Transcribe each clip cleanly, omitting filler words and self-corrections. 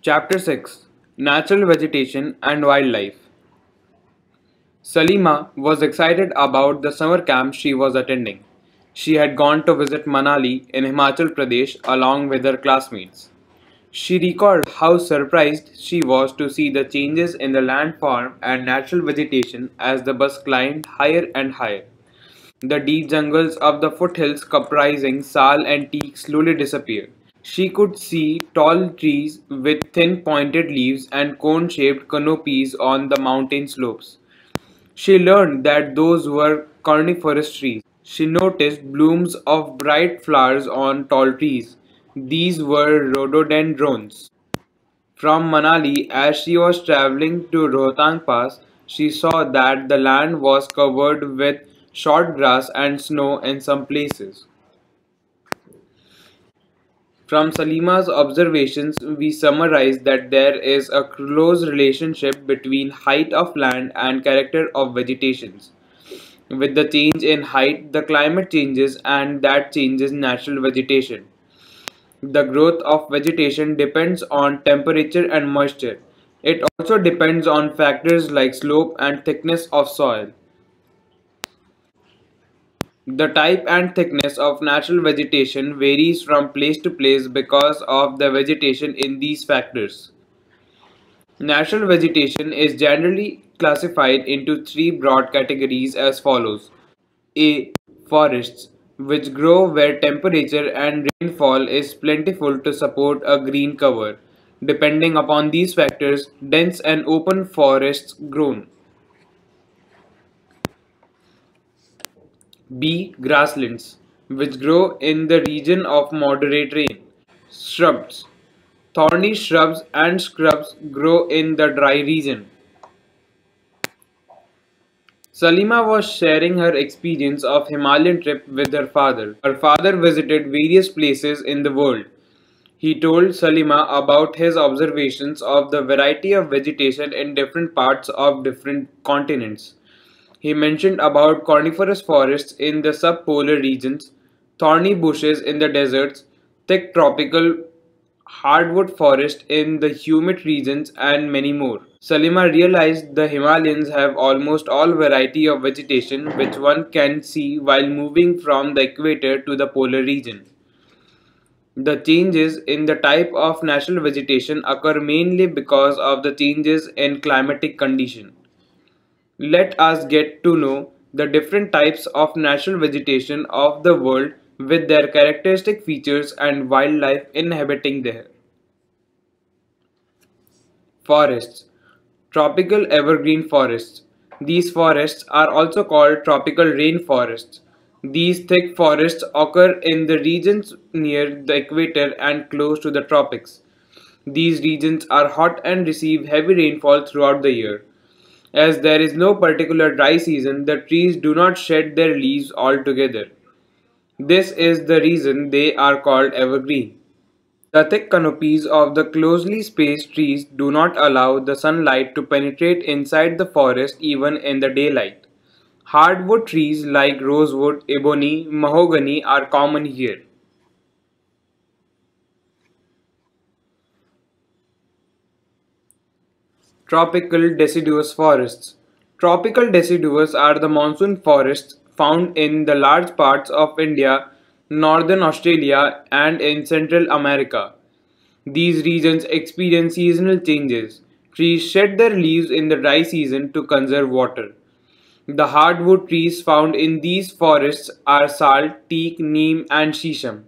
Chapter 6: Natural Vegetation and Wildlife. Salima was excited about the summer camp she was attending. She had gone to visit Manali in Himachal Pradesh along with her classmates. She recalled how surprised she was to see the changes in the landform and natural vegetation as the bus climbed higher and higher. The deep jungles of the foothills comprising sal and teak slowly disappeared. She could see tall trees with thin pointed leaves and cone-shaped canopies on the mountain slopes. She learned that those were coniferous trees. She noticed blooms of bright flowers on tall trees. These were rhododendrons. From Manali, as she was traveling to Rohtang Pass, she saw that the land was covered with short grass and snow in some places. From Salima's observations, we summarize that there is a close relationship between height of land and character of vegetations. With the change in height, the climate changes and that changes natural vegetation. The growth of vegetation depends on temperature and moisture. It also depends on factors like slope and thickness of soil. The type and thickness of natural vegetation varies from place to place because of the vegetation in these factors. Natural vegetation is generally classified into three broad categories as follows. A. Forests, which grow where temperature and rainfall is plentiful to support a green cover. Depending upon these factors, dense and open forests grown. B. Grasslands, which grow in the region of moderate rain. Shrubs. Thorny shrubs and scrubs grow in the dry region. Salima was sharing her experience of Himalayan trip with her father. Her father visited various places in the world. He told Salima about his observations of the variety of vegetation in different parts of different continents. He mentioned about coniferous forests in the subpolar regions, thorny bushes in the deserts, thick tropical hardwood forest in the humid regions, and many more. Salima realized the Himalayas have almost all variety of vegetation which one can see while moving from the equator to the polar region. The changes in the type of natural vegetation occur mainly because of the changes in climatic condition. Let us get to know the different types of natural vegetation of the world with their characteristic features and wildlife inhabiting there. Forests. Tropical evergreen forests. These forests are also called tropical rainforests. These thick forests occur in the regions near the equator and close to the tropics. These regions are hot and receive heavy rainfall throughout the year. As there is no particular dry season, the trees do not shed their leaves altogether. This is the reason they are called evergreen. The thick canopies of the closely spaced trees do not allow the sunlight to penetrate inside the forest even in the daylight. Hardwood trees like rosewood, ebony, mahogany are common here. Tropical deciduous forests. Tropical deciduous are the monsoon forests found in the large parts of India, northern Australia, and in Central America. These regions experience seasonal changes. Trees shed their leaves in the dry season to conserve water. The hardwood trees found in these forests are sal, teak, neem, and shisham.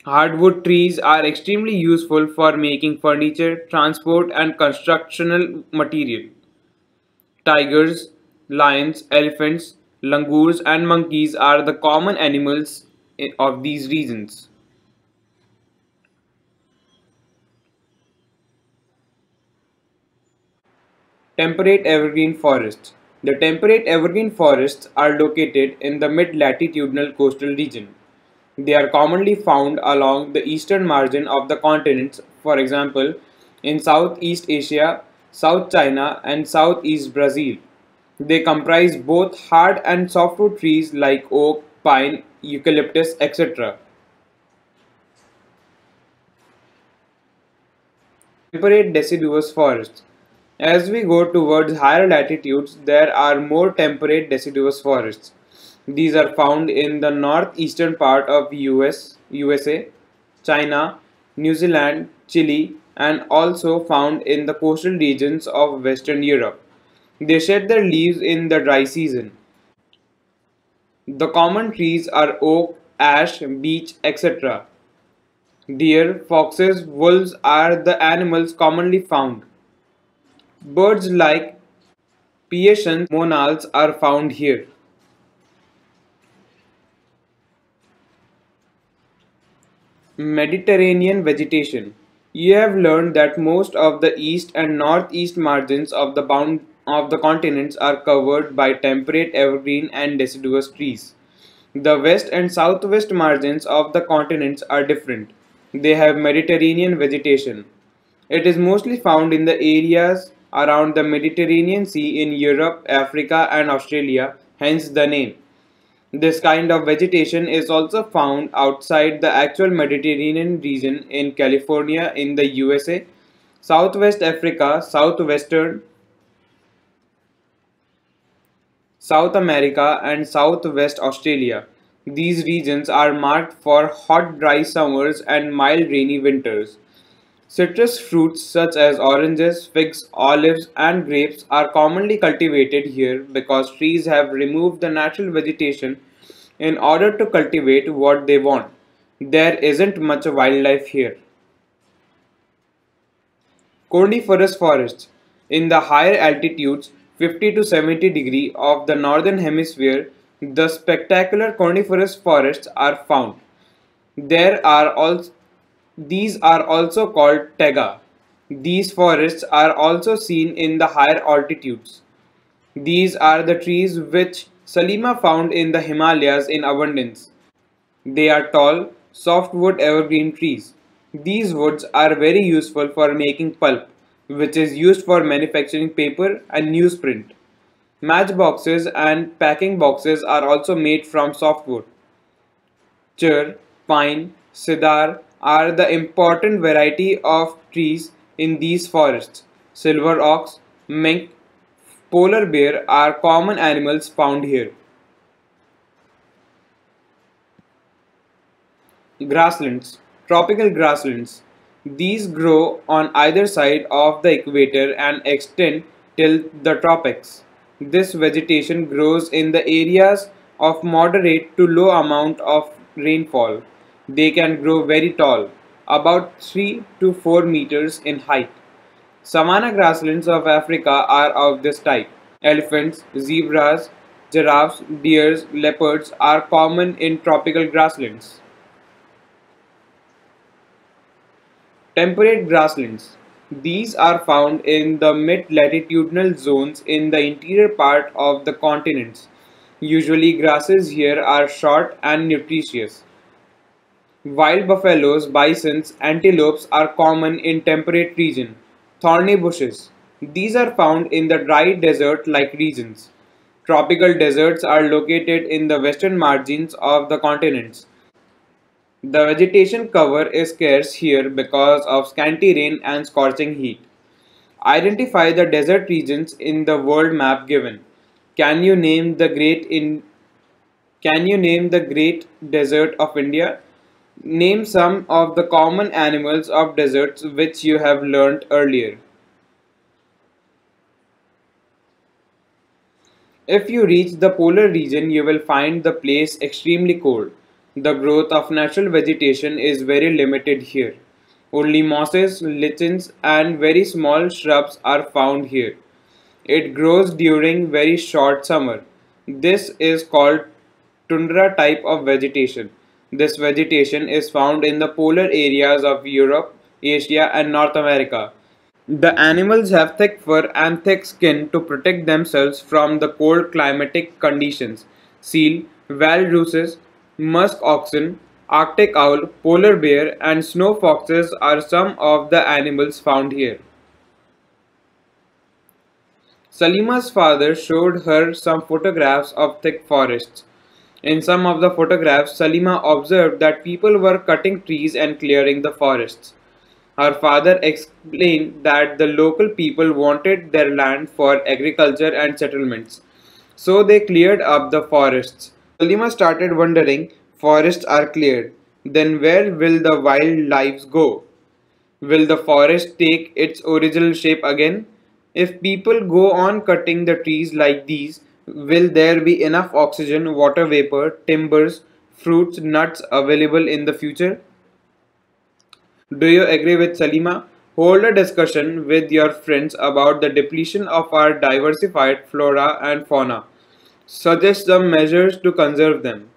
Hardwood trees are extremely useful for making furniture, transport, and constructional material. Tigers, lions, elephants, langurs, and monkeys are the common animals of these regions. Temperate evergreen forests. The temperate evergreen forests are located in the mid-latitudinal coastal region. They are commonly found along the eastern margin of the continents, for example, in Southeast Asia, South China, and Southeast Brazil. They comprise both hard and softwood trees like oak, pine, eucalyptus, etc. Temperate deciduous forests. As we go towards higher latitudes, there are more temperate deciduous forests. These are found in the northeastern part of USA, China, New Zealand, Chile, and also found in the coastal regions of Western Europe. They shed their leaves in the dry season. The common trees are oak, ash, beech, etc. Deer, foxes, wolves are the animals commonly found. Birds like pigeons, monals are found here. Mediterranean vegetation. You have learned that most of the east and northeast margins of the continents are covered by temperate evergreen and deciduous trees. The west and southwest margins of the continents are different. They have Mediterranean vegetation. It is mostly found in the areas around the Mediterranean Sea in Europe, Africa, and Australia, hence the name. This kind of vegetation is also found outside the actual Mediterranean region in California in the USA, Southwest Africa, Southwestern South America, and Southwest Australia. These regions are marked for hot dry summers and mild rainy winters. Citrus fruits such as oranges, figs, olives, and grapes are commonly cultivated here because trees have removed the natural vegetation in order to cultivate what they want. There isn't much wildlife here. Coniferous forests. In the higher altitudes, 50 to 70 degree of the northern hemisphere, the spectacular coniferous forests are found. There are also These are also called taiga. These forests are also seen in the higher altitudes. These are the trees which Salima found in the Himalayas in abundance. They are tall, softwood evergreen trees. These woods are very useful for making pulp, which is used for manufacturing paper and newsprint. Matchboxes and packing boxes are also made from softwood. Chir, pine, cedar are the important variety of trees in these forests. Silver ox, mink, polar bear are common animals found here. Grasslands, tropical grasslands. These grow on either side of the equator and extend till the tropics. This vegetation grows in the areas of moderate to low amount of rainfall. They can grow very tall, about 3 to 4 meters in height. Savanna grasslands of Africa are of this type. Elephants, zebras, giraffes, deers, leopards are common in tropical grasslands. Temperate grasslands. These are found in the mid-latitudinal zones in the interior part of the continents. Usually grasses here are short and nutritious. Wild buffaloes, bisons, antelopes are common in temperate region. Thorny bushes. These are found in the dry desert-like regions. Tropical deserts are located in the western margins of the continents. The vegetation cover is scarce here because of scanty rain and scorching heat. Identify the desert regions in the world map given. Can you name the Can you name the Great Desert of India? Name some of the common animals of deserts which you have learnt earlier. If you reach the polar region, you will find the place extremely cold. The growth of natural vegetation is very limited here. Only mosses, lichens, and very small shrubs are found here. It grows during very short summer. This is called tundra type of vegetation. This vegetation is found in the polar areas of Europe, Asia, and North America. The animals have thick fur and thick skin to protect themselves from the cold climatic conditions. Seal, walruses, musk oxen, Arctic owl, polar bear, and snow foxes are some of the animals found here. Salima's father showed her some photographs of thick forests. In some of the photographs, Salima observed that people were cutting trees and clearing the forests. Her father explained that the local people wanted their land for agriculture and settlements, so they cleared up the forests. Salima started wondering, forests are cleared, then where will the wildlife go? Will the forest take its original shape again? If people go on cutting the trees like these, will there be enough oxygen, water vapor, timbers, fruits, nuts available in the future? Do you agree with Salima? Hold a discussion with your friends about the depletion of our diversified flora and fauna. Suggest some measures to conserve them.